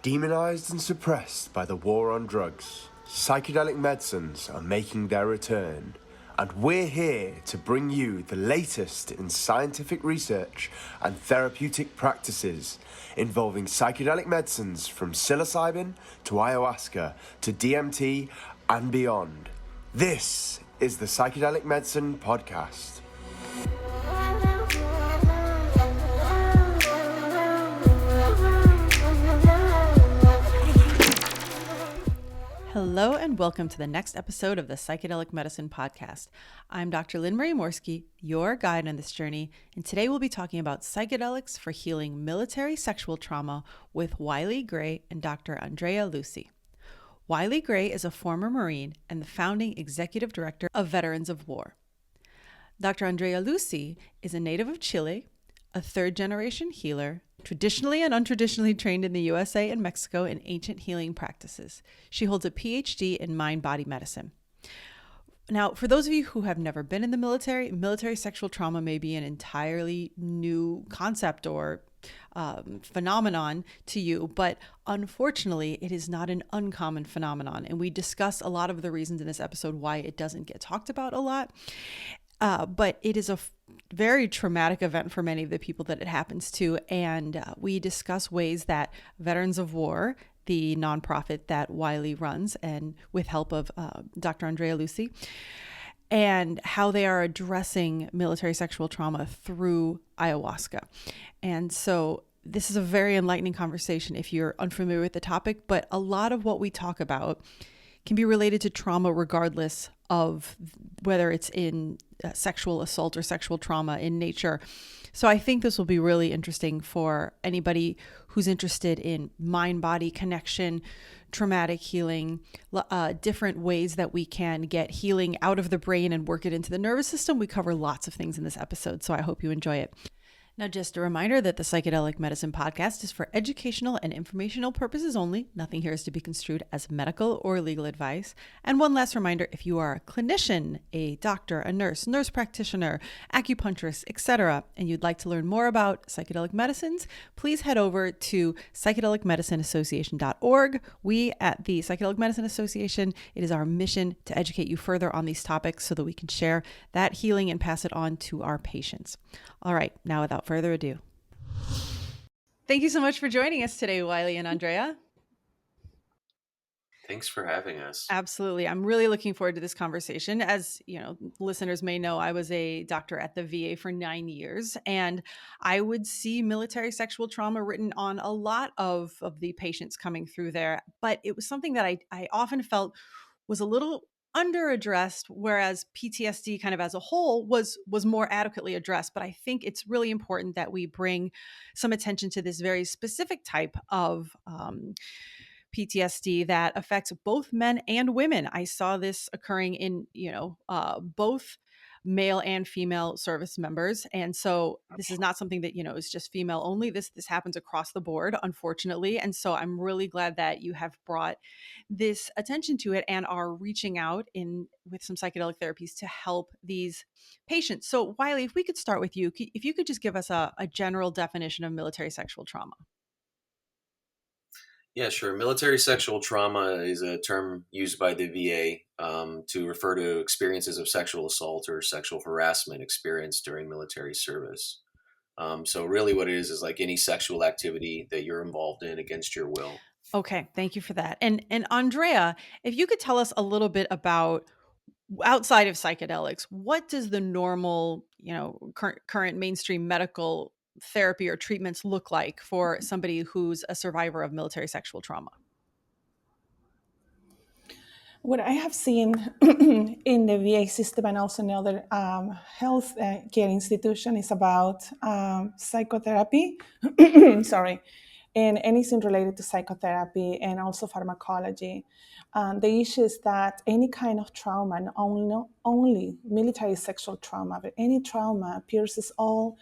Demonized and suppressed by the war on drugs, psychedelic medicines are making their return, and we're here to bring you the latest in scientific research and therapeutic practices involving psychedelic medicines from psilocybin to ayahuasca to DMT and beyond. This is the Psychedelic Medicine Podcast. Hello and welcome to the next episode of the Psychedelic Medicine Podcast. I'm Dr. Lynn-Marie Morsky, your guide on this journey, and today we'll be talking about psychedelics for healing military sexual trauma with Wyly Gray and Dr. Andrea Lucie. Wyly Gray is a former Marine and the founding executive director of Veterans of War. Dr. Andrea Lucie is a native of Chile, a third-generation healer, traditionally and untraditionally trained in the USA and Mexico in ancient healing practices. She holds a PhD in mind-body medicine. Now, for those of you who have never been in the military sexual trauma may be an entirely new concept or phenomenon to you, but unfortunately, it is not an uncommon phenomenon. And we discuss a lot of the reasons in this episode why it doesn't get talked about a lot. But it is a very traumatic event for many of the people that it happens to. And we discuss ways that Veterans of War, the nonprofit that Wyly runs, and with help of Dr. Andrea Lucie, and how they are addressing military sexual trauma through ayahuasca. And so this is a very enlightening conversation if you're unfamiliar with the topic, but a lot of what we talk about can be related to trauma regardless of whether it's in sexual assault or sexual trauma in nature. So I think this will be really interesting for anybody who's interested in mind-body connection, traumatic healing, different ways that we can get healing out of the brain and work it into the nervous system. We cover lots of things in this episode, so I hope you enjoy it. Now, just a reminder that the Psychedelic Medicine Podcast is for educational and informational purposes only. Nothing here is to be construed as medical or legal advice. And one last reminder, if you are a clinician, a doctor, a nurse practitioner, acupuncturist, etc., and you'd like to learn more about psychedelic medicines, please head over to psychedelicmedicineassociation.org. We at the Psychedelic Medicine Association, it is our mission to educate you further on these topics so that we can share that healing and pass it on to our patients. All right, now without further ado. Thank you so much for joining us today, Wyly and Andrea. Thanks for having us. Absolutely. I'm really looking forward to this conversation. As you know, listeners may know, I was a doctor at the VA for 9 years, and I would see military sexual trauma written on a lot of the patients coming through there. But it was something that I often felt was a little under-addressed, whereas PTSD kind of as a whole was more adequately addressed. But I think it's really important that we bring some attention to this very specific type of PTSD that affects both men and women. I saw this occurring in, both male and female service members. And so this is not something that, is just female only. This happens across the board, unfortunately. And so I'm really glad that you have brought this attention to it and are reaching out with some psychedelic therapies to help these patients. So Wyly, if we could start with you, if you could just give us a general definition of military sexual trauma. Yeah, sure. Military sexual trauma is a term used by the VA to refer to experiences of sexual assault or sexual harassment experienced during military service. So really what it is like any sexual activity that you're involved in against your will. Okay, thank you for that. And Andrea, if you could tell us a little bit about, outside of psychedelics, what does the normal, current mainstream medical therapy or treatments look like for somebody who's a survivor of military sexual trauma? What I have seen in the VA system and also in other health care institution is about psychotherapy, and anything related to psychotherapy and also pharmacology. The issue is that any kind of trauma, not only military sexual trauma, but any trauma pierces all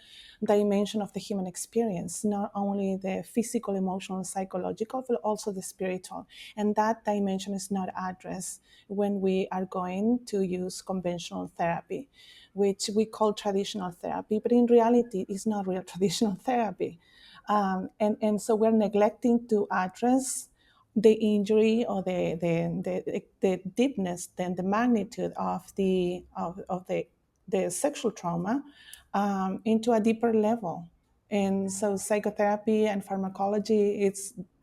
dimension of the human experience, not only the physical, emotional, psychological, but also the spiritual. And that dimension is not addressed when we are going to use conventional therapy, which we call traditional therapy, but in reality, it's not real traditional therapy. And so we're neglecting to address the injury or the deepness, then the magnitude of the sexual trauma into a deeper level. And so psychotherapy and pharmacology,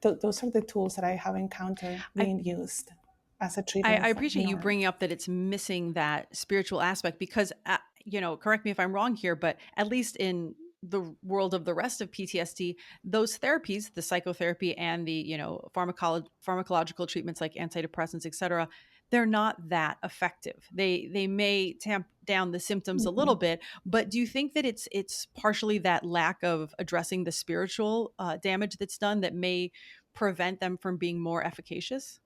those are the tools that I have encountered being used as a treatment I for appreciate you neuro. bringing up that it's missing that spiritual aspect because, correct me if I'm wrong here, but at least in the world of the rest of PTSD, those therapies, the psychotherapy and the, pharmacological treatments like antidepressants, et cetera, they're not that effective. They may tamp down the symptoms a little Mhm. bit, but do you think that it's partially that lack of addressing the spiritual damage that's done that may prevent them from being more efficacious?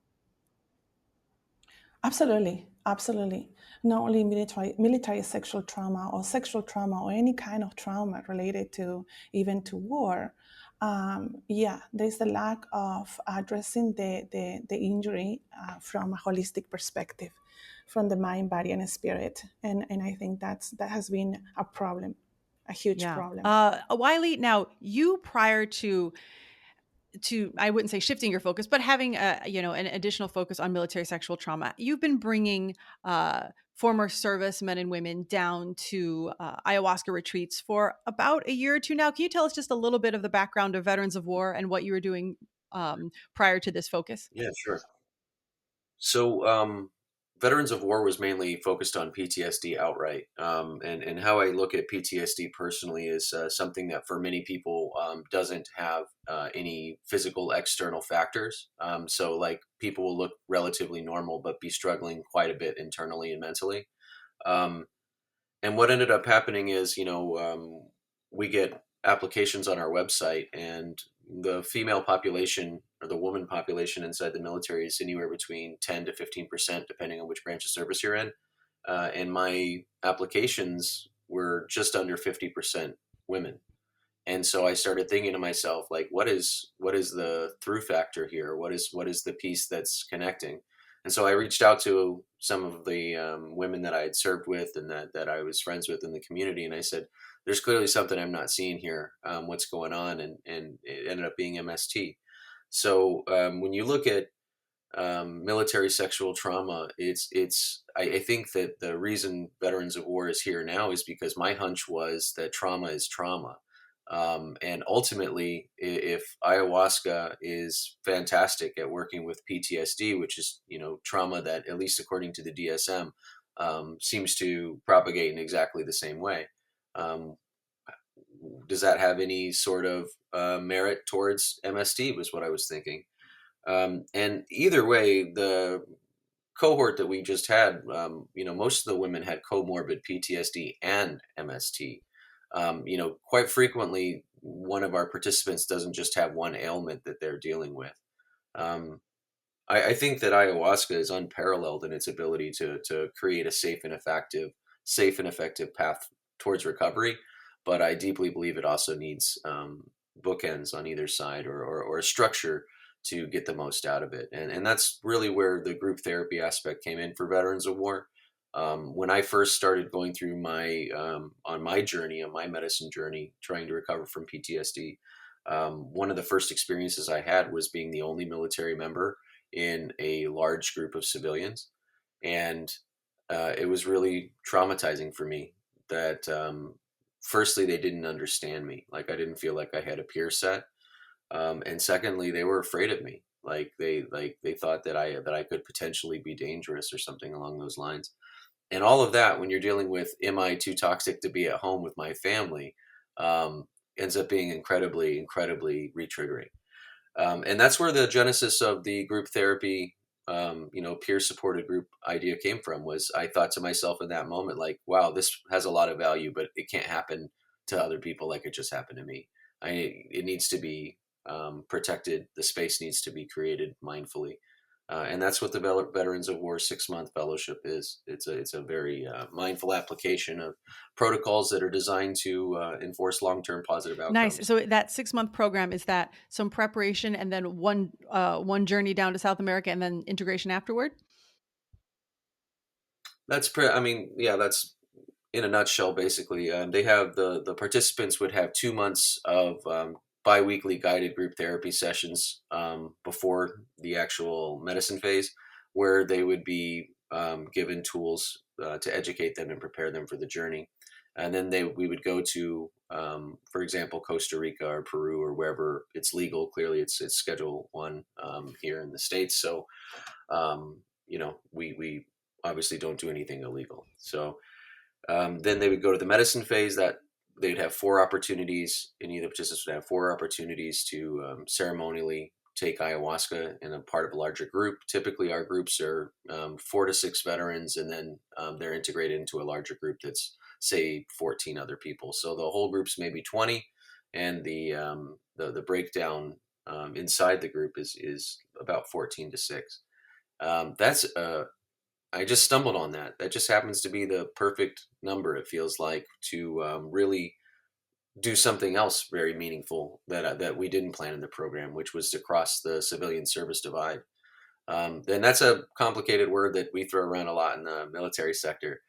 Absolutely, absolutely. Not only military sexual trauma or any kind of trauma related to even to war. Yeah, there's the lack of addressing the injury from a holistic perspective, from the mind, body, and spirit. And I think that has been a problem, a huge Yeah. problem. Wiley, now you prior to I wouldn't say shifting your focus, but having an additional focus on military sexual trauma, you've been bringing former service men and women down to ayahuasca retreats for about a year or two now. Can you tell us just a little bit of the background of Veterans of War and what you were doing prior to this focus? Yeah, sure. So, Veterans of War was mainly focused on PTSD outright. And how I look at PTSD personally is something that for many people doesn't have any physical external factors. So, like, people will look relatively normal, but be struggling quite a bit internally and mentally. Um, and what ended up happening is, we get applications on our website, and the female population or the woman population inside the military is anywhere between 10 to 15%, depending on which branch of service you're in. And my applications were just under 50% women. And so I started thinking to myself, like, what is the through factor here? What is the piece that's connecting? And so I reached out to some of the women that I had served with and that I was friends with in the community, and I said, "There's clearly something I'm not seeing here. What's going on?" And it ended up being MST. So when you look at military sexual trauma, I think that the reason Veterans of War is here now is because my hunch was that trauma is trauma. And ultimately, if ayahuasca is fantastic at working with PTSD, which is trauma that, at least according to the DSM, seems to propagate in exactly the same way, um, does that have any sort of merit towards MST? Was what I was thinking. And either way, the cohort that we just had, most of the women had comorbid PTSD and MST. Quite frequently, one of our participants doesn't just have one ailment that they're dealing with. Um, I think that ayahuasca is unparalleled in its ability to create a safe and effective path towards recovery. But I deeply believe it also needs bookends on either side, or a structure to get the most out of it. And that's really where the group therapy aspect came in for Veterans of War. When I first started going through on my medicine journey, trying to recover from PTSD, one of the first experiences I had was being the only military member in a large group of civilians. And it was really traumatizing for me that, firstly, they didn't understand me. Like, I didn't feel like I had a peer set. And secondly, they were afraid of me. They thought that I could potentially be dangerous or something along those lines. And all of that, when you're dealing with, am I too toxic to be at home with my family, um, ends up being incredibly, incredibly re-triggering. And that's where the genesis of the group therapy, peer supported group idea came from. Was I thought to myself in that moment, like, wow, this has a lot of value, but it can't happen to other people like it just happened to me. It needs to be protected. The space needs to be created mindfully. And that's what the Veterans of War 6-month fellowship is. It's a very mindful application of protocols that are designed to enforce long-term positive Nice. outcomes. So that 6-month program, is that some preparation and then one journey down to South America and then integration afterward? I mean, yeah, that's in a nutshell. Basically, they have the participants would have 2 months of bi-weekly guided group therapy sessions before the actual medicine phase, where they would be given tools to educate them and prepare them for the journey. And then we would go to, for example, Costa Rica or Peru or wherever it's legal. Clearly, it's Schedule 1 here in the States. So, we obviously don't do anything illegal. So then they would go to the medicine phase. That they'd have 4 opportunities, and either participants would have 4 opportunities to ceremonially take ayahuasca in a part of a larger group. Typically, our groups are 4 to 6 veterans, and then they're integrated into a larger group that's, say, 14 other people. So the whole group's maybe 20, and the breakdown inside the group is about 14 to 6. That's I just stumbled on that. That just happens to be the perfect number, it feels like, to really do something else very meaningful that we didn't plan in the program, which was to cross the civilian service divide. Then that's a complicated word that we throw around a lot in the military sector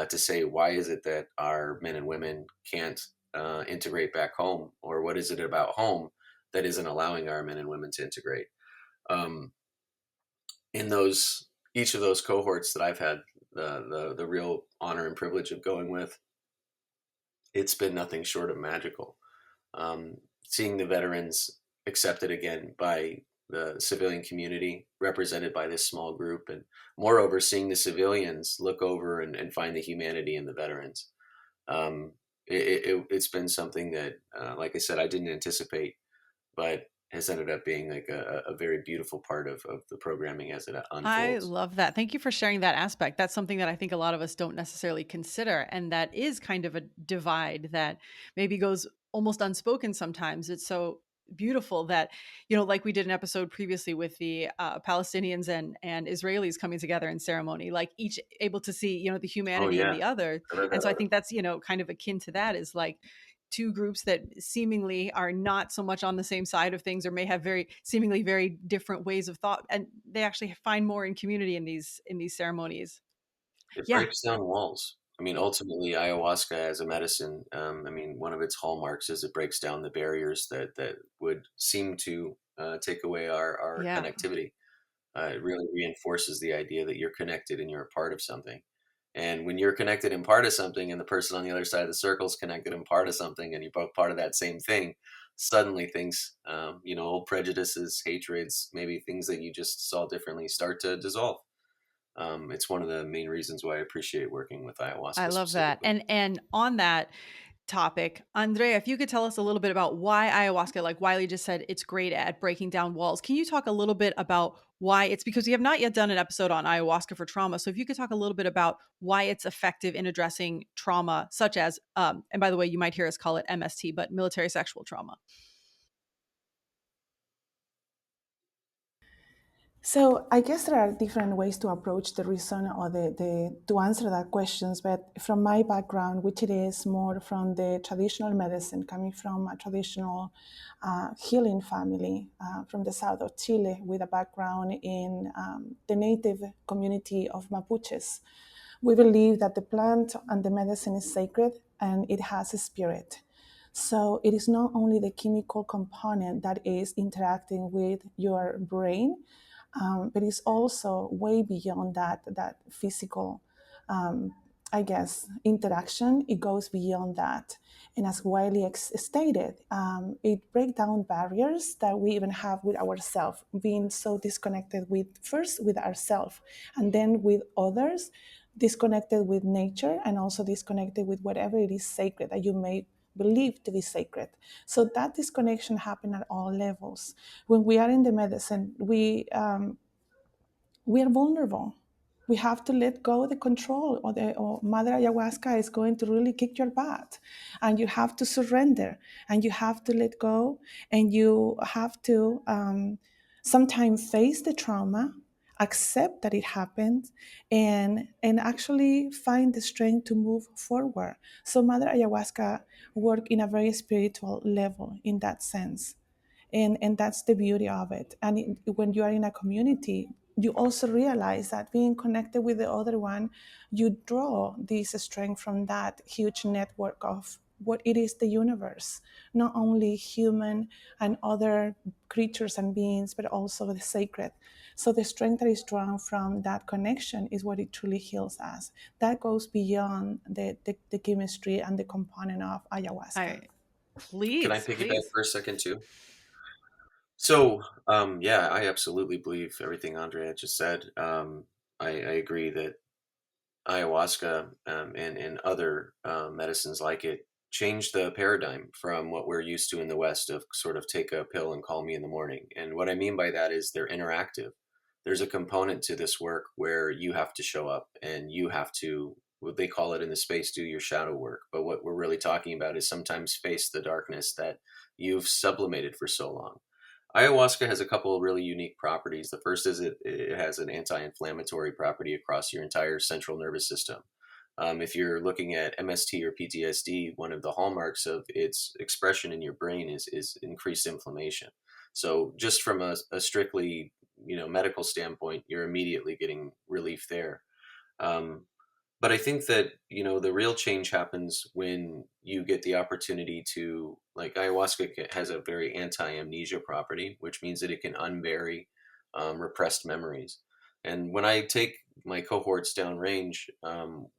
to say, why is it that our men and women can't integrate back home? Or what is it about home that isn't allowing our men and women to integrate? In each of those cohorts that I've had the real honor and privilege of going with, it's been nothing short of magical. Seeing the veterans accepted again by the civilian community, represented by this small group, and moreover, seeing the civilians look over and find the humanity in the veterans. It's been something that, like I said, I didn't anticipate, but has ended up being like a very beautiful part of the programming as it unfolds. I love that. Thank you for sharing that aspect. That's something that I think a lot of us don't necessarily consider. And that is kind of a divide that maybe goes almost unspoken sometimes. It's so beautiful that, like we did an episode previously with the Palestinians and Israelis coming together in ceremony, like each able to see, the humanity in the other. And so I think that's, kind of akin to that, is like two groups that seemingly are not so much on the same side of things, or may have seemingly very different ways of thought, and they actually find more in community in these ceremonies. It breaks down walls. I mean, ultimately, ayahuasca as a medicine, one of its hallmarks is it breaks down the barriers that would seem to take away our connectivity. It really reinforces the idea that you're connected and you're a part of something. And when you're connected and part of something, and the person on the other side of the circle is connected and part of something, and you're both part of that same thing, suddenly things, old prejudices, hatreds, maybe things that you just saw differently, start to dissolve. It's one of the main reasons why I appreciate working with ayahuasca. I love that. And on that topic, Andrea, if you could tell us a little bit about why ayahuasca, like Wyly just said, it's great at breaking down walls. Can you talk a little bit about why it's, because we have not yet done an episode on ayahuasca for trauma. So if you could talk a little bit about why it's effective in addressing trauma, such as, and by the way, you might hear us call it MST, but military sexual trauma. So I guess there are different ways to approach the reason or to answer that questions. But from my background, which it is more from the traditional medicine, coming from a traditional healing family from the south of Chile, with a background in the native community of Mapuches, we believe that the plant and the medicine is sacred and it has a spirit. So it is not only the chemical component that is interacting with your brain, but it's also way beyond that physical, interaction. It goes beyond that. And as Wyly stated, it breaks down barriers that we even have with ourselves, being so disconnected first with ourselves, and then with others, disconnected with nature, and also disconnected with whatever it is sacred that you may believed to be sacred. So that disconnection happened at all levels. When we are in the medicine, we are vulnerable. We have to let go of the control, or Mother Ayahuasca is going to really kick your butt, and you have to surrender, and you have to let go, and you have to sometimes face the trauma, accept that it happened, and actually find the strength to move forward. So Mother Ayahuasca work in a very spiritual level in that sense. And that's the beauty of it. And when you are in a community, you also realize that being connected with the other one, you draw this strength from that huge network of what it is, the universe, not only human and other creatures and beings, but also the sacred. So the strength that is drawn from that connection is what it truly heals us. That goes beyond the chemistry and the component of ayahuasca. Can I Please, piggyback please. for a second too? So, yeah, I absolutely believe everything Andrea just said. I agree that ayahuasca and other medicines like it changed the paradigm from what we're used to in the West of sort of take a pill and call me in the morning. And what I mean by that is they're interactive. There's a component to this work where you have to show up and you have to, what they call it in the space, do your shadow work. But what we're really talking about is sometimes face the darkness that you've sublimated for so long. Ayahuasca has a couple of really unique properties. The first is it has an anti-inflammatory property across your entire central nervous system. If you're looking at MST or PTSD, one of the hallmarks of its expression in your brain is increased inflammation. So just from a strictly medical standpoint, you're immediately getting relief there. Um, but I think that the real change happens when you get the opportunity to, like, ayahuasca has a very anti-amnesia property, which means that it can unbury repressed memories. And when I take my cohorts downrange,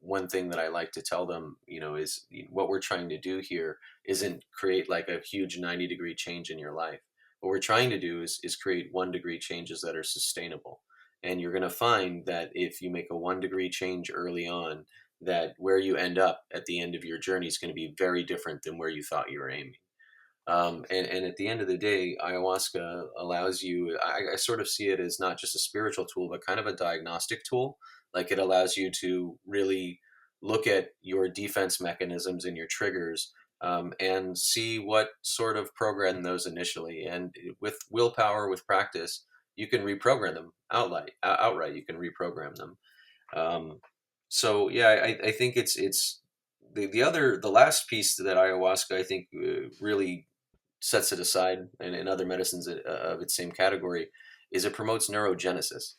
one thing that I like to tell them, is what we're trying to do here isn't create like a huge 90-degree change in your life. What we're trying to do is create 1-degree changes that are sustainable. And you're going to find that if you make a 1-degree change early on, that where you end up at the end of your journey is going to be very different than where you thought you were aiming. And at the end of the day, ayahuasca allows you, I sort of see it as not just a spiritual tool, but kind of a diagnostic tool. Like, it allows you to really look at your defense mechanisms and your triggers, and see what sort of program those initially. And with willpower, with practice, you can reprogram them outright. You can reprogram them. Um, so yeah, I think it's the last piece that ayahuasca I think really sets it aside, and other medicines of its same category, is it promotes neurogenesis.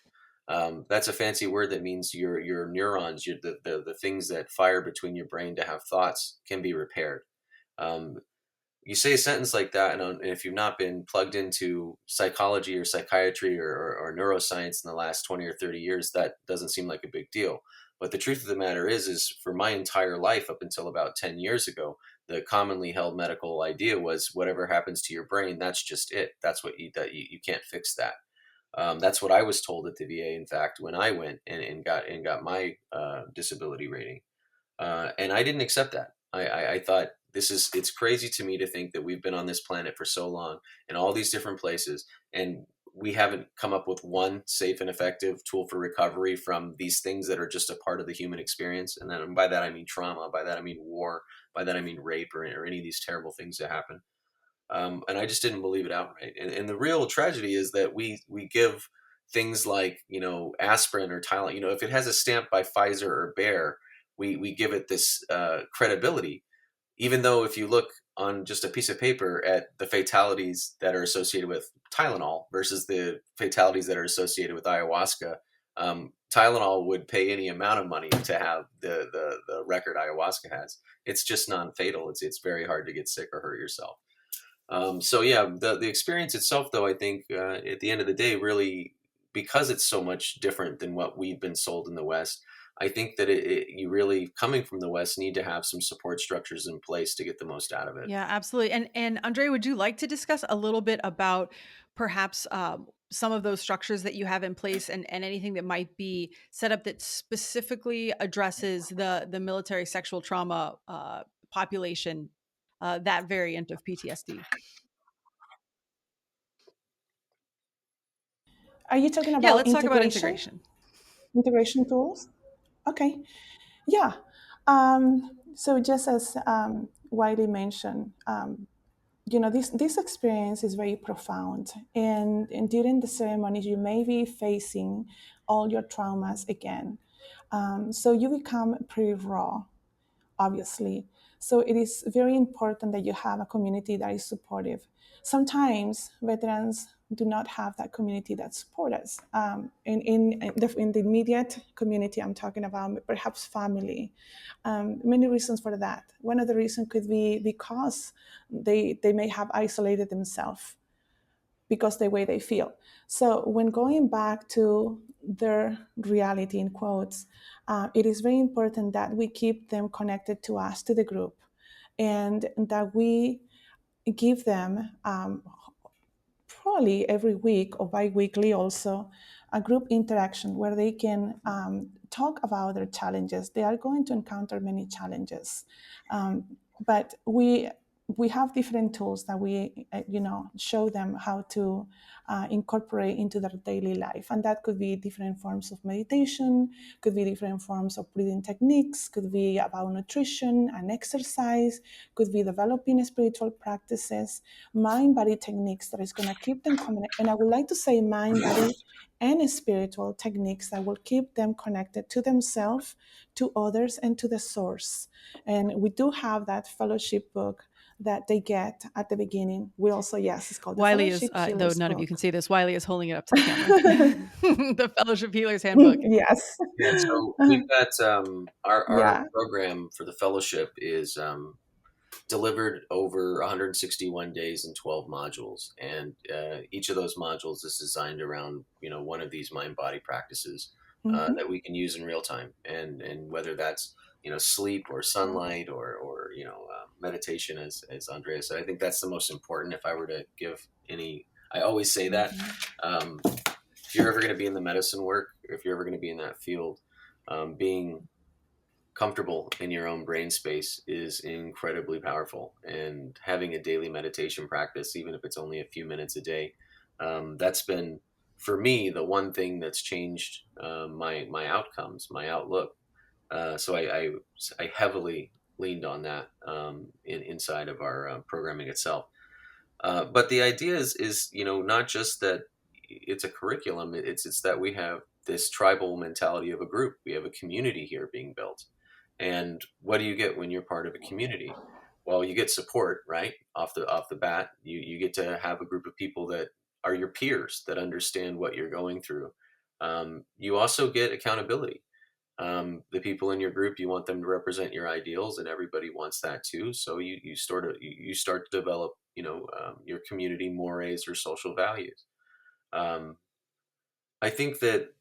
That's a fancy word that means your neurons, the things that fire between your brain to have thoughts, can be repaired. Um, you say a sentence like that, and if you've not been plugged into psychology or psychiatry or neuroscience in the last 20 or 30 years, that doesn't seem like a big deal. But the truth of the matter is for my entire life up until about 10 years ago, the commonly held medical idea was whatever happens to your brain, that's just it. That's what you can't fix that. That's what I was told at the VA. In fact, when I went and got my disability rating, and I didn't accept that. I thought it's crazy to me to think that we've been on this planet for so long in all these different places, and we haven't come up with one safe and effective tool for recovery from these things that are just a part of the human experience. And then by that I mean trauma, by that I mean war, by that I mean rape, or any of these terrible things that happen. And I just didn't believe it outright. And the real tragedy is that we give things like aspirin or Tylenol. If it has a stamp by Pfizer or Bayer, we give it this credibility, even though if you look on just a piece of paper at the fatalities that are associated with Tylenol versus the fatalities that are associated with ayahuasca, Tylenol would pay any amount of money to have the record ayahuasca has. It's just non-fatal. It's very hard to get sick or hurt yourself. So yeah, the experience itself, though, I think at the end of the day, really, because it's so much different than what we've been sold in the West, I think that you really, coming from the West, need to have some support structures in place to get the most out of it. Yeah, absolutely. And Andre, would you like to discuss a little bit about perhaps some of those structures that you have in place, and anything that might be set up that specifically addresses the military sexual trauma population, that variant of PTSD? Are you talking Yeah, about let's talk about integration? integration. Integration tools? Okay. Yeah. So just as Wyly mentioned, this experience is very profound, and during the ceremony, you may be facing all your traumas again. So you become pretty raw, obviously. So it is very important that you have a community that is supportive. sometimes veterans do not have that community that support us. In the immediate community, I'm talking about perhaps family. Many reasons for that. One of the reasons could be because they may have isolated themselves because the way they feel. So when going back to their reality in quotes, it is very important that we keep them connected to us, to the group, and that we give them probably every week or bi-weekly also a group interaction where they can talk about their challenges. They are going to encounter many challenges, but we have different tools that we show them how to incorporate into their daily life, and that could be different forms of meditation, could be different forms of breathing techniques, could be about nutrition and exercise, could be developing spiritual practices, mind body techniques that is going to keep them connected. And I would like to say mind body and spiritual techniques that will keep them connected to themselves, to others, and to the source. And we do have that fellowship book that they get at the beginning. We also, yes, it's called the Wyly is, Fellowship though Healers none of you book. can see this, Wyly is holding it up to the camera. The Fellowship Healers Handbook. Yes. Yeah, so we've got our Yeah. program for the fellowship is delivered over 161 days and 12 modules, and each of those modules is designed around one of these mind body practices Mm-hmm. that we can use in real time, and whether that's sleep or sunlight or meditation, as Andrea said. I think that's the most important. If I were to give any, I always say that if you're ever going to be in the medicine work, if you're ever going to be in that field, being comfortable in your own brain space is incredibly powerful. And having a daily meditation practice, even if it's only a few minutes a day, that's been, for me, the one thing that's changed my outcomes, my outlook. So I heavily leaned on that inside of our programming itself. But the idea is not just that it's a curriculum. It's that we have this tribal mentality of a group. We have a community here being built. And what do you get when you're part of a community? Well, you get support, right? Off the bat. You get to have a group of people that are your peers that understand what you're going through. You also get accountability. The people in your group, you want them to represent your ideals, and everybody wants that too. So you start to develop your community mores or social values. Um, I think that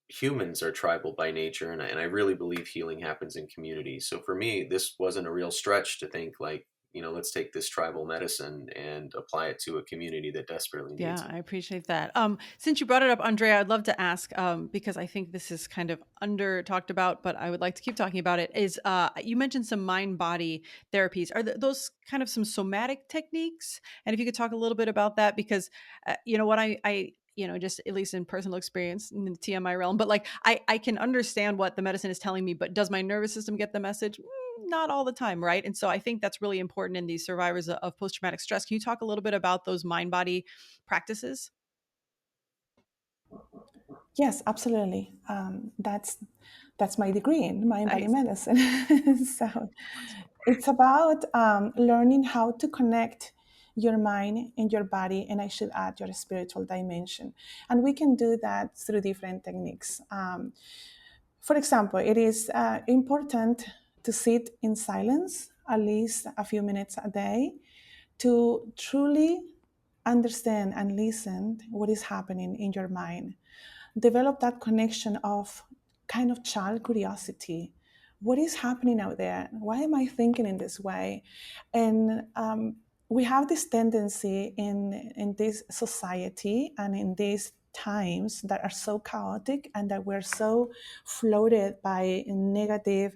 humans are tribal by nature, and I really believe healing happens in community. So for me, this wasn't a real stretch to think like, let's take this tribal medicine and apply it to a community that desperately needs Yeah, it. I appreciate that. Since you brought it up, Andrea, I'd love to ask, because I think this is kind of under talked about, but I would like to keep talking about it, is you mentioned some mind body therapies. Are those kind of some somatic techniques? And if you could talk a little bit about that, because what I just at least in personal experience in the TMI realm, but like I can understand what the medicine is telling me, but does my nervous system get the message? Not all the time, right? And so I think that's really important in these survivors of post-traumatic stress. Can you talk a little bit about those mind body practices? Yes, absolutely. That's my degree in mind body Nice. medicine. So it's about learning how to connect your mind and your body, and I should add your spiritual dimension. And we can do that through different techniques. For example, it is important to sit in silence at least a few minutes a day to truly understand and listen what is happening in your mind. Develop that connection of kind of child curiosity. What is happening out there? Why am I thinking in this way? And we have this tendency in this society and in these times that are so chaotic and that we're so floated by negativity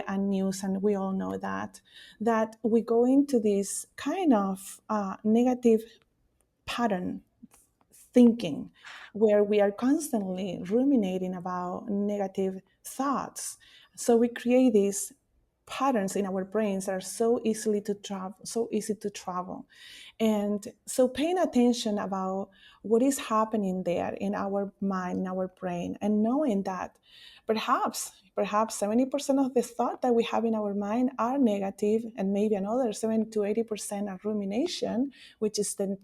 and news, and we all know that we go into this kind of negative pattern thinking where we are constantly ruminating about negative thoughts. So we create this patterns in our brains that are so easy to travel. And so paying attention about what is happening there in our mind, in our brain, and knowing that perhaps 70% of the thought that we have in our mind are negative, and maybe another 70 to 80% are rumination, which is the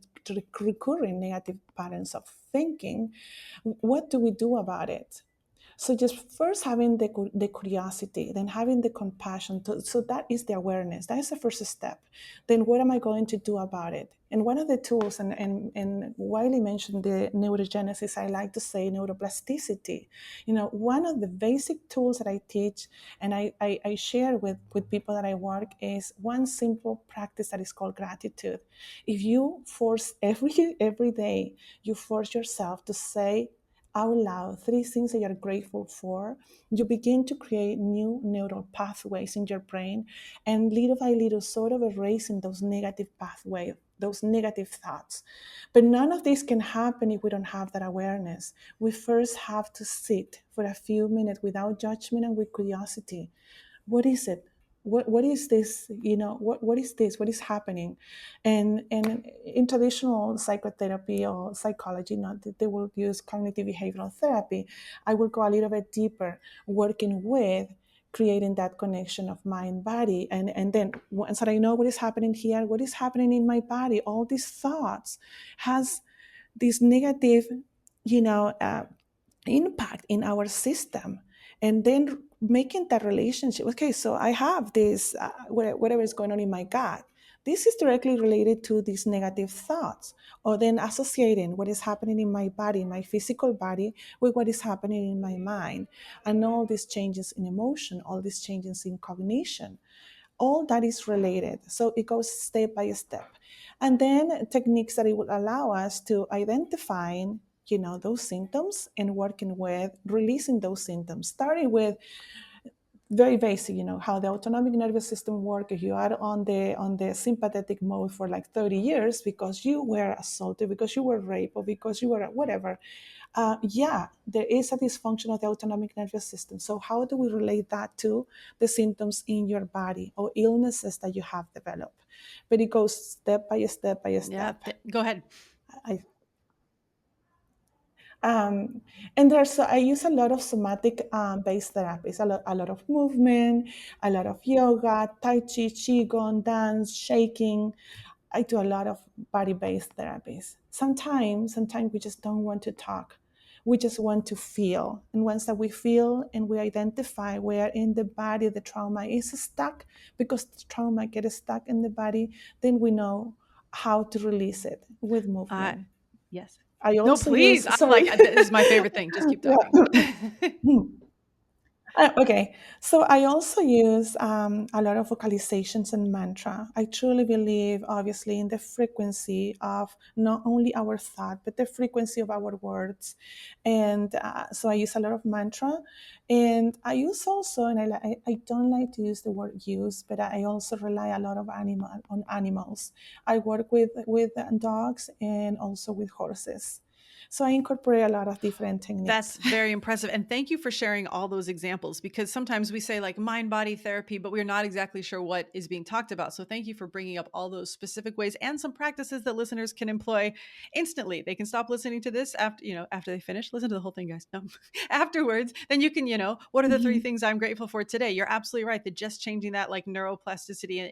recurring negative patterns of thinking. What do we do about it? So just first having the curiosity, then having the compassion. So that is the awareness. That is the first step. Then what am I going to do about it? And one of the tools, and Wyly mentioned the neurogenesis, I like to say neuroplasticity. One of the basic tools that I teach and I share with people that I work is one simple practice that is called gratitude. If you force every day, you force yourself to say out loud 3 things that you're grateful for, you begin to create new neural pathways in your brain, and little by little sort of erasing those negative pathways, those negative thoughts. But none of this can happen if we don't have that awareness. We first have to sit for a few minutes without judgment and with curiosity. What is it? What is this? What is this? What is happening? And in traditional psychotherapy or psychology, not that they will use cognitive behavioral therapy, I will go a little bit deeper, working with creating that connection of mind body, and then once that I know what is happening here, what is happening in my body, all these thoughts has this negative, impact in our system, and then making that relationship. Okay, so I have this, whatever is going on in my gut, this is directly related to these negative thoughts, or then associating what is happening in my body, my physical body, with what is happening in my mind, and all these changes in emotion, all these changes in cognition, all that is related. So it goes step by step. And then techniques that it will allow us to identify, those symptoms, and working with releasing those symptoms, starting with very basic, how the autonomic nervous system works. If you are on the sympathetic mode for like 30 years because you were assaulted, because you were raped, or because you were whatever, there is a dysfunction of the autonomic nervous system. So how do we relate that to the symptoms in your body or illnesses that you have developed? But it goes step by step by step. Yeah, go ahead. I, and I use a lot of somatic based therapies, a lot of movement, a lot of yoga, tai chi, qigong, dance, shaking. I do a lot of body-based therapies. Sometimes we just don't want to talk. We just want to feel. And once that we feel and we identify where in the body the trauma is stuck, because the trauma gets stuck in the body, then we know how to release it with movement. Yes. I No, also please. use, sorry. This is my favorite thing. Just keep talking. Okay, so I also use a lot of vocalizations and mantra. I truly believe, obviously, in the frequency of not only our thought, but the frequency of our words. And so I use a lot of mantra. And I use also, and I don't like to use the word use, but I also rely a lot on animals. I work with dogs and also with horses. So I incorporate a lot of different techniques. That's very impressive. And thank you for sharing all those examples, because sometimes we say like mind-body therapy, but we're not exactly sure what is being talked about. So thank you for bringing up all those specific ways and some practices that listeners can employ instantly. They can stop listening to this after they finish. Listen to the whole thing, guys. No. Afterwards, then you can, what are the 3 things I'm grateful for today? You're absolutely right that just changing that like neuroplasticity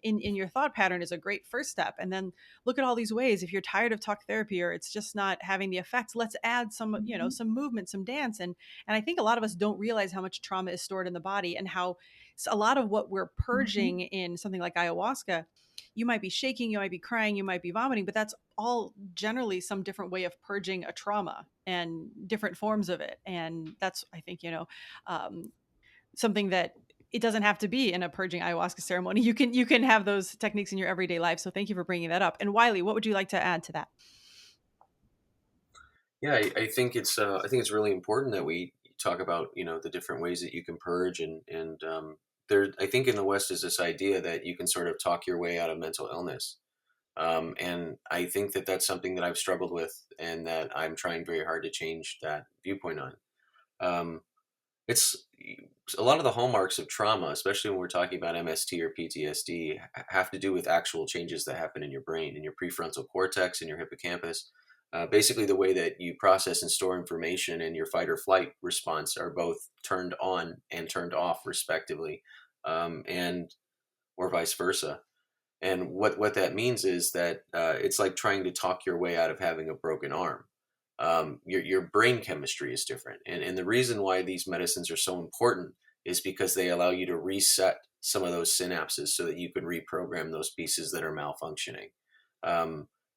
in your thought pattern is a great first step. And then look at all these ways. If you're tired of talk therapy or it's just not having the effect, let's add some, some movement, some dance. And I think a lot of us don't realize how much trauma is stored in the body, and how a lot of what we're purging in something like ayahuasca, you might be shaking, you might be crying, you might be vomiting, but that's all generally some different way of purging a trauma and different forms of it. And that's, I think, something that it doesn't have to be in a purging ayahuasca ceremony. You can have those techniques in your everyday life. So thank you for bringing that up. And Wyly, what would you like to add to that? Yeah, I think it's really important that we talk about the different ways that you can purge, and there, I think in the West is this idea that you can sort of talk your way out of mental illness, and I think that that's something that I've struggled with, and that I'm trying very hard to change that viewpoint on. it's a lot of the hallmarks of trauma, especially when we're talking about MST or PTSD, have to do with actual changes that happen in your brain, in your prefrontal cortex, in your hippocampus. Basically, the way that you process and store information and your fight or flight response are both turned on and turned off, respectively, and or vice versa. And what that means is that it's like trying to talk your way out of having a broken arm. Your brain chemistry is different. And the reason why these medicines are so important is because they allow you to reset some of those synapses so that you can reprogram those pieces that are malfunctioning.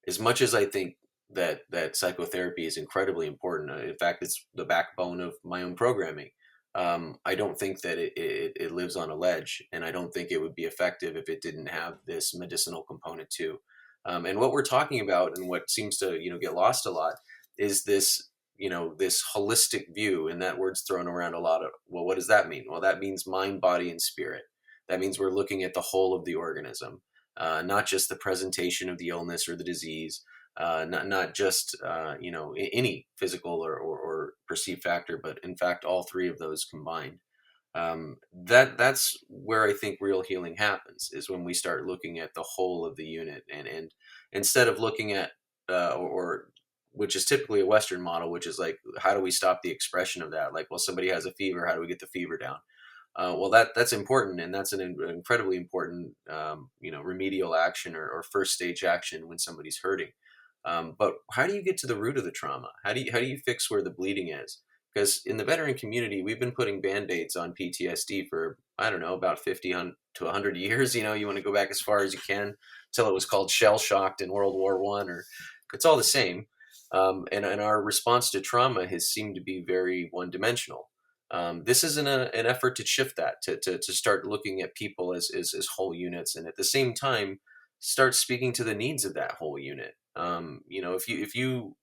As much as I think that psychotherapy is incredibly important, in fact, it's the backbone of my own programming. I don't think that it lives on a ledge, and I don't think it would be effective if it didn't have this medicinal component too. And what we're talking about, and what seems to get lost a lot, is this holistic view, and that word's thrown around a lot. Well, what does that mean? Well, that means mind, body, and spirit. That means we're looking at the whole of the organism, not just the presentation of the illness or the disease, not just any physical or perceived factor, but in fact all three of those combined. That's where I think real healing happens, is when we start looking at the whole of the unit, and instead of looking at or which is typically a Western model, which is like, how do we stop the expression of that? Like, well, somebody has a fever, how do we get the fever down? Well, that's important, and that's an incredibly important remedial action or first stage action when somebody's hurting. But how do you get to the root of the trauma? How do you fix where the bleeding is? Because in the veteran community, we've been putting Band-Aids on PTSD for, I don't know, about 50 to 100 years. You want to go back as far as you can till it was called shell shocked in World War I, or it's all the same. And our response to trauma has seemed to be very one-dimensional. This is an effort to shift that, to start looking at people as whole units, and at the same time start speaking to the needs of that whole unit. If you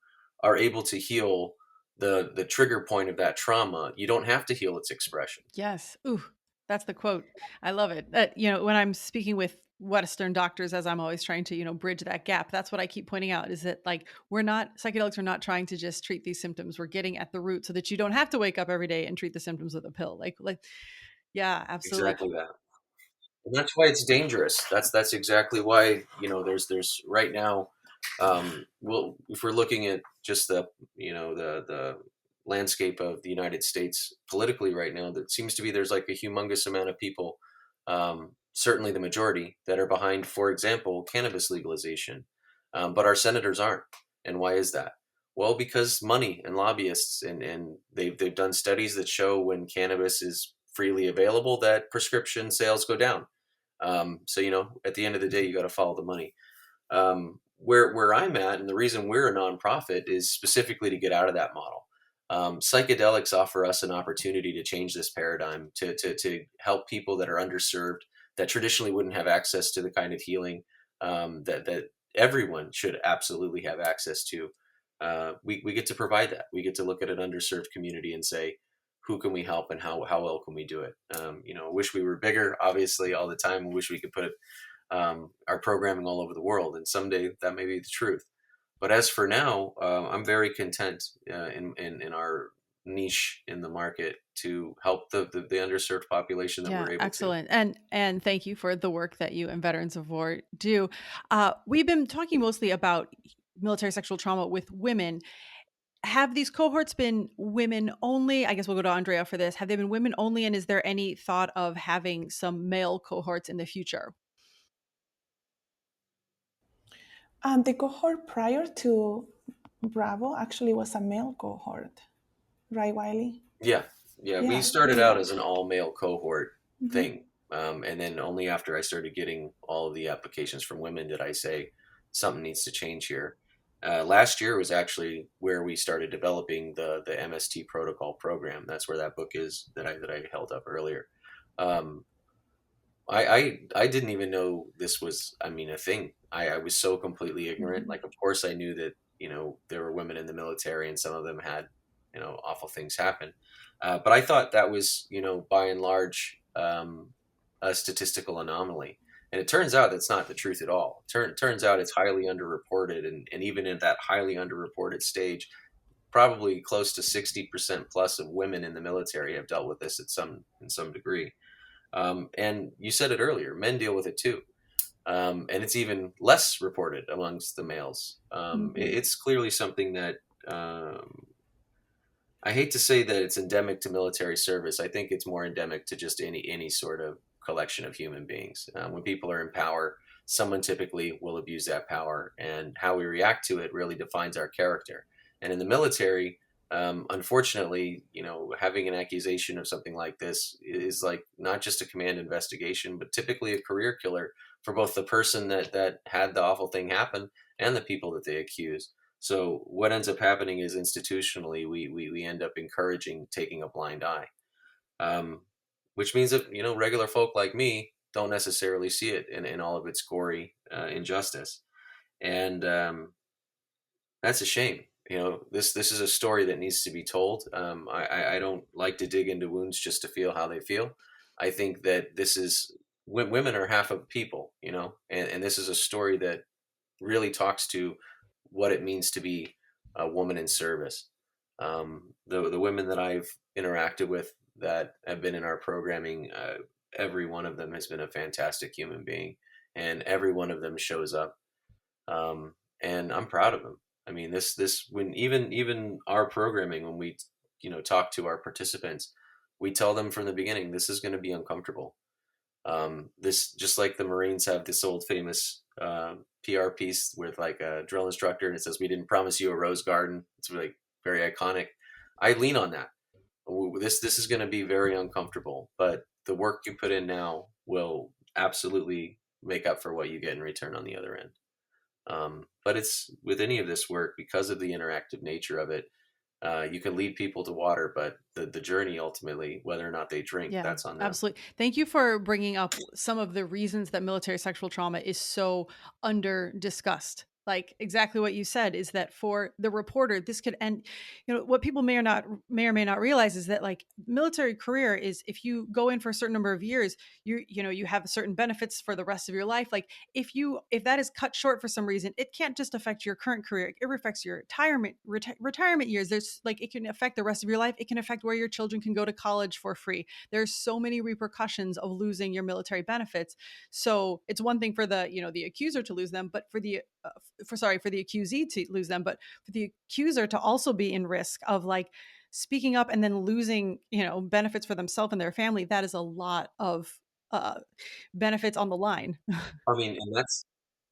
are able to heal the trigger point of that trauma, you don't have to heal its expression. Yes. Ooh, that's the quote. I love it. When I'm speaking with Western doctors, as I'm always trying to, bridge that gap, that's what I keep pointing out, is that like, psychedelics are not trying to just treat these symptoms. We're getting at the root so that you don't have to wake up every day and treat the symptoms with a pill. Yeah, absolutely. Exactly that. And that's why it's dangerous. That's exactly why, there's right now, if we're looking at just the landscape of the United States politically right now, that seems to be, there's like a humongous amount of people, certainly the majority, that are behind, for example, cannabis legalization. But our senators aren't. And why is that? Well, because money and lobbyists, and they've done studies that show when cannabis is freely available, that prescription sales go down. So, at the end of the day, you got to follow the money. Where I'm at, and the reason we're a nonprofit, is specifically to get out of that model. Psychedelics offer us an opportunity to change this paradigm, to help people that are underserved, that traditionally wouldn't have access to the kind of healing that everyone should absolutely have access to. We get to provide that. We get to look at an underserved community and say, who can we help, and how well can we do it? Wish we were bigger, obviously, all the time. We wish we could put our programming all over the world, and someday that may be the truth. But as for now, I'm very content in our niche in the market to help the underserved population that we're able excellent. to. And thank you for the work that you and Veterans of War do. We've been talking mostly about military sexual trauma with women. Have these cohorts been women only? I guess we'll go to Andrea for this. Have they been women only? And is there any thought of having some male cohorts in the future? The cohort prior to Bravo actually was a male cohort, right, Wyly? Yeah. We started out as an all-male cohort thing. And then only after I started getting all of the applications from women did I say, something needs to change here. Last year was actually where we started developing the MST protocol program. That's where that book is that I held up earlier. I didn't even know this was, a thing. I was so completely ignorant. Like, of course I knew that, there were women in the military and some of them had, awful things happen. But I thought that was, by and large, a statistical anomaly. And it turns out that's not the truth at all. Turns out it's highly underreported. And even in that highly underreported stage, probably close to 60% plus of women in the military have dealt with this in some degree. And you said it earlier, men deal with it too. And it's even less reported amongst the males. It's clearly something that I hate to say that it's endemic to military service. I think it's more endemic to just any sort of collection of human beings. When people are in power, someone typically will abuse that power, and how we react to it really defines our character. And in the military, unfortunately, having an accusation of something like this is like not just a command investigation, but typically a career killer for both the person that had the awful thing happen and the people that they accuse. So what ends up happening is institutionally, we end up encouraging taking a blind eye, which means that, regular folk like me don't necessarily see it in all of its gory injustice. And that's a shame. This is a story that needs to be told. I don't like to dig into wounds just to feel how they feel. I think that women are half of people, and this is a story that really talks to what it means to be a woman in service. The women that I've interacted with that have been in our programming, every one of them has been a fantastic human being, and every one of them shows up. And I'm proud of them. I mean, when even our programming, when we, talk to our participants, we tell them from the beginning, this is going to be uncomfortable. This, just like the Marines have this old famous PR piece with like a drill instructor, and it says, "We didn't promise you a rose garden." It's really very iconic. I lean on that. This is going to be very uncomfortable, but the work you put in now will absolutely make up for what you get in return on the other end. But it's with any of this work, because of the interactive nature of it, you can lead people to water, but the journey ultimately, whether or not they drink, that's on them. Absolutely. Thank you for bringing up some of the reasons that military sexual trauma is so under discussed. Like exactly what you said is that for the reporter, this could end, what people may or may not realize is that like military career is, if you go in for a certain number of years, you have certain benefits for the rest of your life. Like if that is cut short for some reason, it can't just affect your current career. It affects your retirement years. There's like, it can affect the rest of your life. It can affect where your children can go to college for free. There's so many repercussions of losing your military benefits. So it's one thing for the, the accuser to lose them, but for the accusee to lose them, but for the accuser to also be in risk of like speaking up and then losing, benefits for themselves and their family. That is a lot of benefits on the line. I mean, and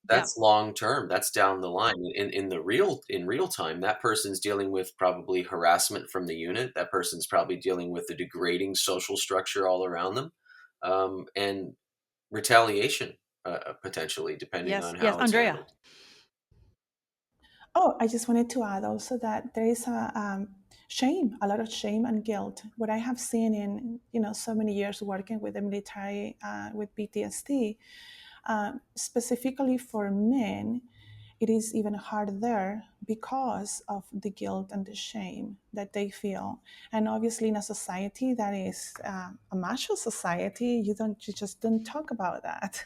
that's long term. That's down the line. In real time, that person's dealing with probably harassment from the unit. That person's probably dealing with the degrading social structure all around them, and retaliation potentially, depending on how it's Andrea. handled. Oh, I just wanted to add also that there is a lot of shame and guilt. What I have seen in so many years working with the military with PTSD, specifically for men, it is even harder because of the guilt and the shame that they feel. And obviously, in a society that is a macho society, you just don't talk about that.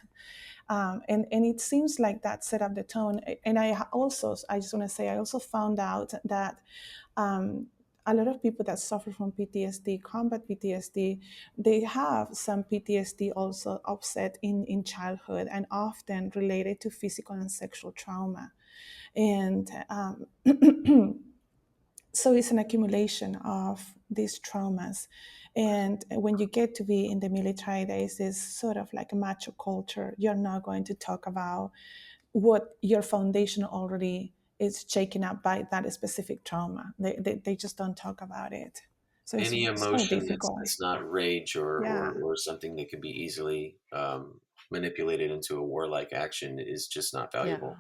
And it seems like that set up the tone. And I just want to say, I also found out that a lot of people that suffer from PTSD, combat PTSD, they have some PTSD also offset in childhood and often related to physical and sexual trauma. And so it's an accumulation of these traumas. And when you get to be in the military, there is this sort of like a macho culture. You're not going to talk about what your foundation already is shaken up by that specific trauma. They just don't talk about it. So Any it's emotion so difficult. that's not rage or something that can be easily manipulated into a warlike action is just not valuable.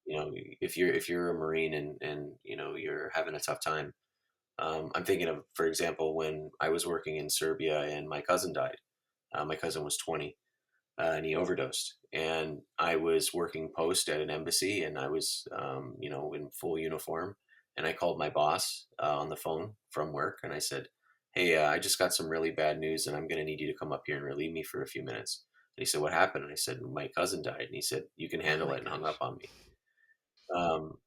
If you're a Marine and you're having a tough time, I'm thinking of, for example, when I was working in Serbia and my cousin died. My cousin was 20 and he overdosed. And I was working post at an embassy, and I was, in full uniform. And I called my boss on the phone from work, and I said, "Hey, I just got some really bad news, and I'm going to need you to come up here and relieve me for a few minutes." And he said, "What happened?" And I said, "My cousin died." And he said, "You can handle it," and hung up on me.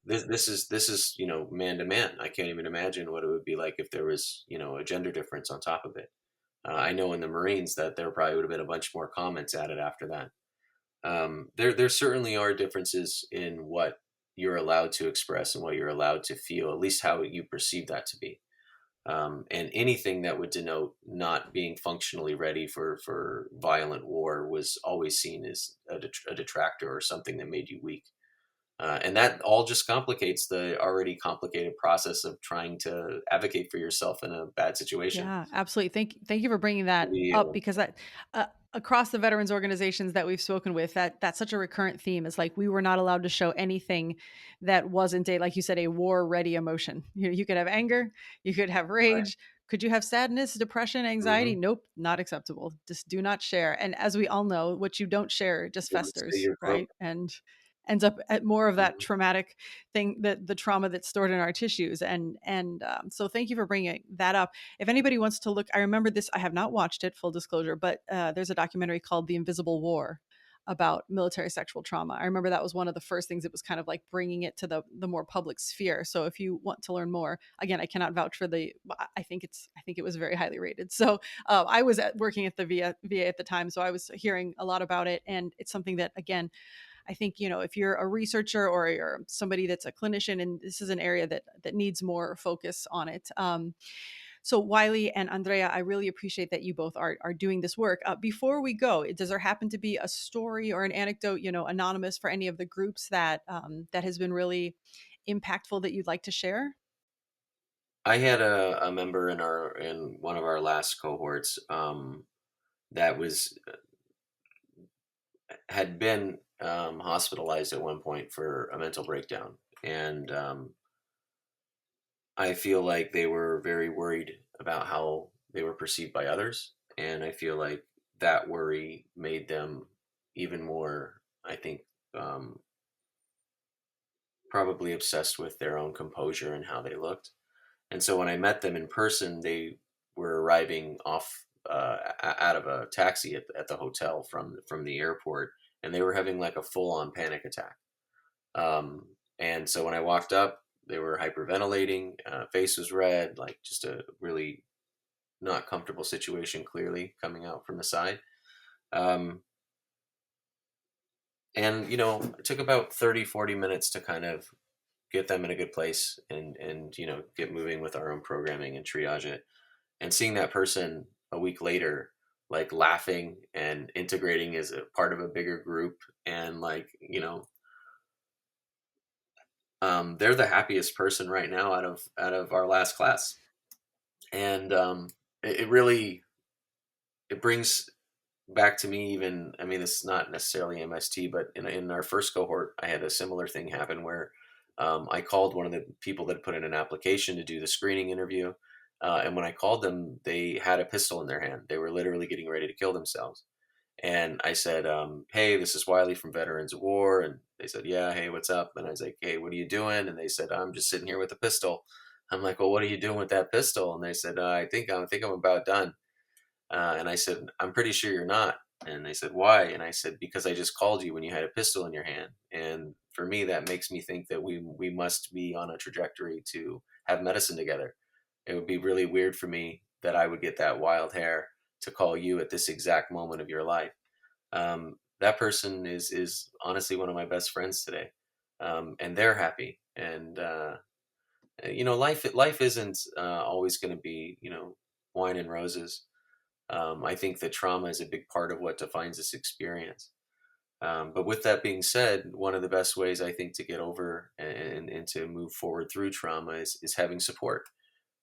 This is man to man. I can't even imagine what it would be like if there was a gender difference on top of it. I know in the Marines that there probably would have been a bunch more comments at it after that. There certainly are differences in what you're allowed to express and what you're allowed to feel, at least how you perceive that to be. And anything that would denote not being functionally ready for violent war was always seen as a detractor or something that made you weak. And that all just complicates the already complicated process of trying to advocate for yourself in a bad situation. Yeah, absolutely. Thank you for bringing that up, because that across the veterans organizations that we've spoken with, that's such a recurrent theme. Is like we were not allowed to show anything that wasn't like you said, a war ready emotion. You could have anger, you could have Right. rage. Could you have sadness, depression, anxiety? Mm-hmm. Nope, not acceptable. Just do not share. And as we all know, what you don't share just You would say festers, you're broke. right? And ends up at more of that Mm-hmm. traumatic thing, that the trauma that's stored in our tissues. So thank you for bringing that up. If anybody wants to look, I remember this, I have not watched it, full disclosure, but there's a documentary called The Invisible War about military sexual trauma. I remember that was one of the first things. It was kind of like bringing it to the more public sphere. So if you want to learn more, again, I cannot vouch for I think it was very highly rated. So I was working at the VA at the time, so I was hearing a lot about it, and it's something that, again, I think, if you're a researcher or you're somebody that's a clinician, and this is an area that needs more focus on it. So Wyly and Andrea, I really appreciate that you both are doing this work. Before we go, does there happen to be a story or an anecdote, anonymous, for any of the groups that has been really impactful that you'd like to share? I had a member in one of our last cohorts that had been hospitalized at one point for a mental breakdown, and I feel like they were very worried about how they were perceived by others, and I feel like that worry made them even more, I think, um, probably obsessed with their own composure and how they looked. And so when I met them in person, they were arriving off out of a taxi at the hotel from the airport, and they were having like a full on panic attack. And so when I walked up, they were hyperventilating, face was red, like just a really not comfortable situation, clearly coming out from the side. Um, and it took about 30-40 minutes to kind of get them in a good place and get moving with our own programming and triage it. And seeing that person a week later, like laughing and integrating as a part of a bigger group, and like they're the happiest person right now out of our last class. And it really, it brings back to me, even, I mean, it's not necessarily MST, but in our first cohort, I had a similar thing happen where I called one of the people that put in an application to do the screening interview. And when I called them, they had a pistol in their hand. They were literally getting ready to kill themselves. And I said, hey, this is Wyly from Veterans of War. And they said, yeah, hey, what's up? And I was like, hey, what are you doing? And they said, I'm just sitting here with a pistol. I'm like, well, what are you doing with that pistol? And they said, I think I'm about done. And I said, I'm pretty sure you're not. And they said, why? And I said, because I just called you when you had a pistol in your hand. And for me, that makes me think that we must be on a trajectory to have medicine together. It would be really weird for me that I would get that wild hair to call you at this exact moment of your life. That person is honestly one of my best friends today, and they're happy. And life isn't always going to be wine and roses. I think that trauma is a big part of what defines this experience. But with that being said, one of the best ways I think to get over and to move forward through trauma is having support.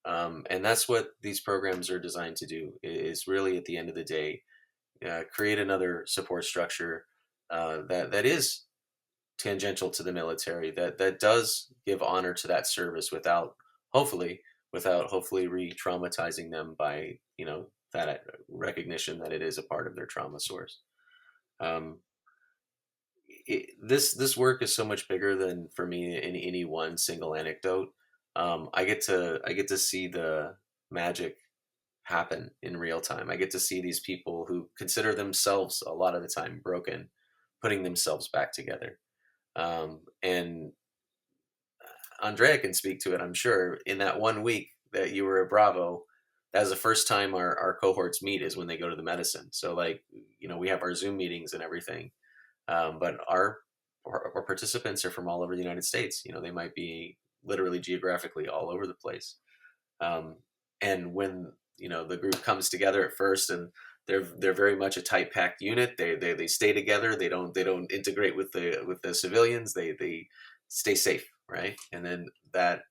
And that's what these programs are designed to do, is really at the end of the day, create another support structure that is tangential to the military, that does give honor to that service without hopefully re-traumatizing them by that recognition that it is a part of their trauma source. Um, this work is so much bigger than, for me, any one single anecdote. I get to see the magic happen in real time. I get to see these people who consider themselves a lot of the time broken, putting themselves back together. And Andrea can speak to it, I'm sure. In that 1 week that you were at Bravo, that was the first time our cohorts meet, is when they go to the medicine. So like, we have our Zoom meetings and everything. But our participants are from all over the United States. They might be literally geographically all over the place. And when, the group comes together at first, and they're very much a tight packed unit. They stay together. They don't integrate with the civilians. They stay safe. Right. And then that,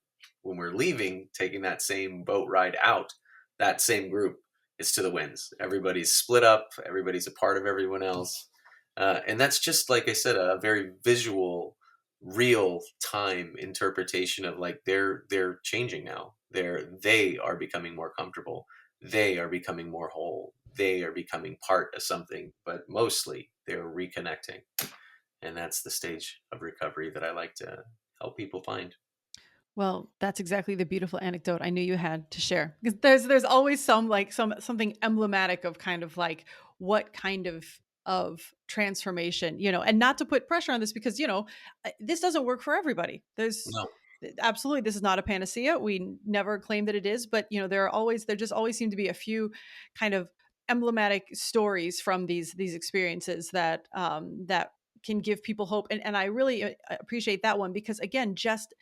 when we're leaving, taking that same boat ride out, that same group is to the winds. Everybody's split up. Everybody's a part of everyone else. And that's just, like I said, a very visual, real time interpretation of like they're changing now. They are becoming more comfortable. They are becoming more whole. They are becoming part of something, but mostly they're reconnecting. And that's the stage of recovery that I like to help people find. Well, that's exactly the beautiful anecdote I knew you had to share, because there's always something emblematic of kind of like what kind of transformation, and not to put pressure on this, because this doesn't work for everybody. No. Absolutely, this is not a panacea. We never claim that it is, but there just always seem to be a few kind of emblematic stories from these experiences that can give people hope, and I really appreciate that one, because again, just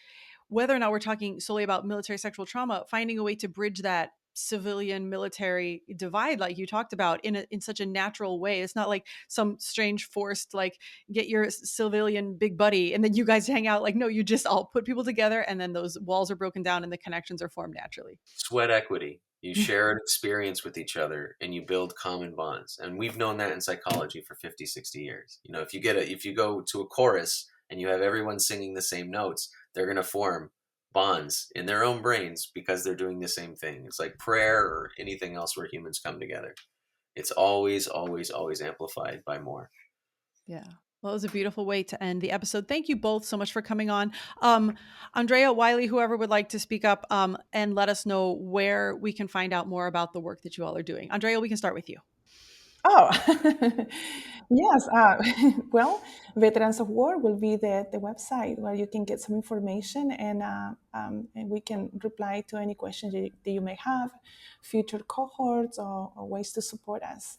whether or not we're talking solely about military sexual trauma, finding a way to bridge that civilian military divide, like you talked about, in such a natural way. It's not like some strange forced, like, get your civilian big buddy and then you guys hang out. Like, no, you just all put people together, and then those walls are broken down and the connections are formed naturally. Sweat equity. You share an experience with each other and you build common bonds. And we've known that in psychology for 50, 60 years. If you go to a chorus and you have everyone singing the same notes, they're going to form bonds in their own brains because they're doing the same thing. It's like prayer or anything else where humans come together. It's always, always, always amplified by more. Yeah. Well, it was a beautiful way to end the episode. Thank you both so much for coming on. Andrea, Wyly, whoever would like to speak up and let us know where we can find out more about the work that you all are doing. Andrea, we can start with you. Oh, yes. Well, Veterans of War will be the website where you can get some information, and we can reply to any questions that you may have, future cohorts, or ways to support us.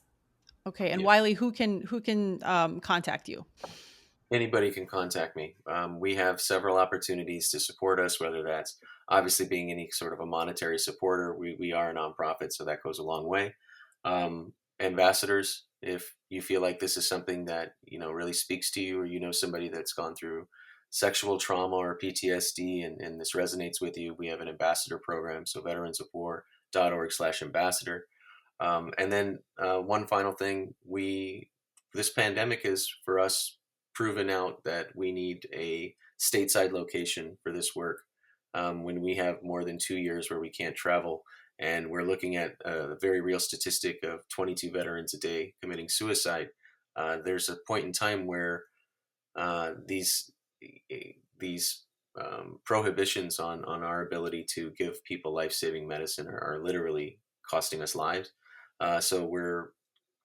Okay. And Wyly, who can contact you? Anybody can contact me. We have several opportunities to support us, whether that's obviously being any sort of a monetary supporter. We are a nonprofit, so that goes a long way. Ambassadors, if you feel like this is something that really speaks to you, or somebody that's gone through sexual trauma or PTSD and this resonates with you, we have an ambassador program. So veteransofwar.org/ambassador. And then one final thing, this pandemic is for us proven out that we need a stateside location for this work. When we have more than 2 years where we can't travel, and we're looking at a very real statistic of 22 veterans a day committing suicide, there's a point in time where these prohibitions on our ability to give people life-saving medicine are literally costing us lives. So we're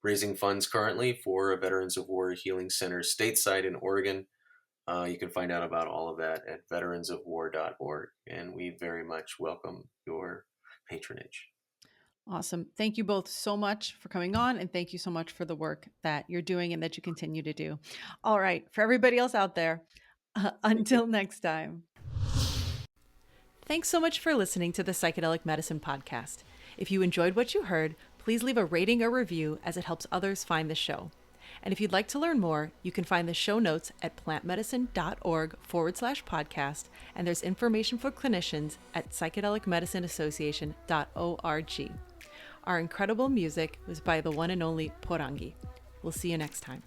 raising funds currently for a Veterans of War Healing Center stateside in Oregon. You can find out about all of that at veteransofwar.org, and we very much welcome your patronage. Awesome. Thank you both so much for coming on, and thank you so much for the work that you're doing and that you continue to do. All right. For everybody else out there, until next time. Thanks so much for listening to the Psychedelic Medicine Podcast. If you enjoyed what you heard, please leave a rating or review, as it helps others find the show. And if you'd like to learn more, you can find the show notes at plantmedicine.org/podcast, and there's information for clinicians at psychedelicmedicineassociation.org. Our incredible music was by the one and only Porangi. We'll see you next time.